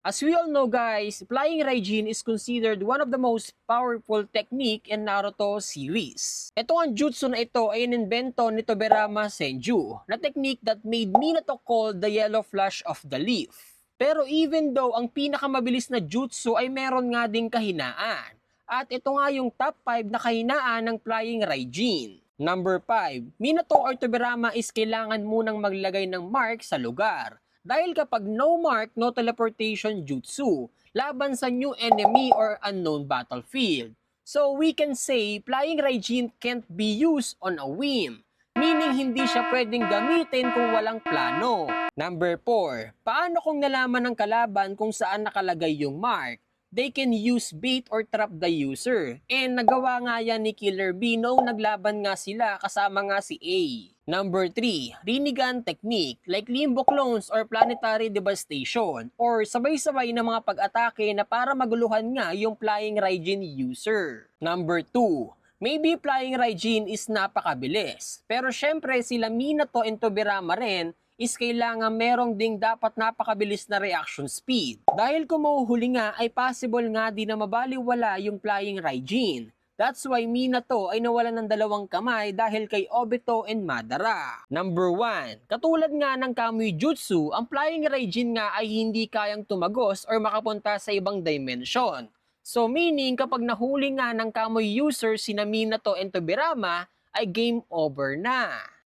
As we all know guys, Flying Raijin is considered one of the most powerful technique in Naruto series. Ito ang jutsu na ito ay inimbento ni Tobirama Senju, na technique that made Minato called the Yellow Flash of the Leaf. Pero even though ang pinakamabilis na jutsu ay meron nga ding kahinaan. At ito nga yung top 5 na kahinaan ng Flying Raijin. Number 5, Minato or Tobirama is kailangan munang maglagay ng mark sa lugar. Dahil kapag no mark, no teleportation jutsu, laban sa new enemy or unknown battlefield. So we can say, Flying Raijin can't be used on a whim. Meaning hindi siya pwedeng gamitin kung walang plano. Number 4, paano kung nalaman ng kalaban kung saan nakalagay yung mark? They can use bait or trap the user. And nagawa nga yan ni Killer B noong naglaban nga sila kasama nga si A. Number 3, Rinnegan technique like Limbo Clones or Planetary Devastation or sabay-sabay na mga pag-atake na para maguluhan nga yung Flying Raijin user. Number 2, maybe Flying Raijin is napakabilis. Pero syempre sila Minato and Tobirama rin is kailangan merong ding dapat napakabilis na reaction speed. Dahil kung mahuhuli nga ay possible nga di na mabaliwala yung Flying Raijin. That's why Minato ay nawalan ng dalawang kamay dahil kay Obito and Madara. Number 1, katulad nga ng Kamui Jutsu, ang Flying Raijin nga ay hindi kayang tumagos or makapunta sa ibang dimension. So meaning kapag nahuli nga ng Kamui user sina Minato and Tobirama ay game over na.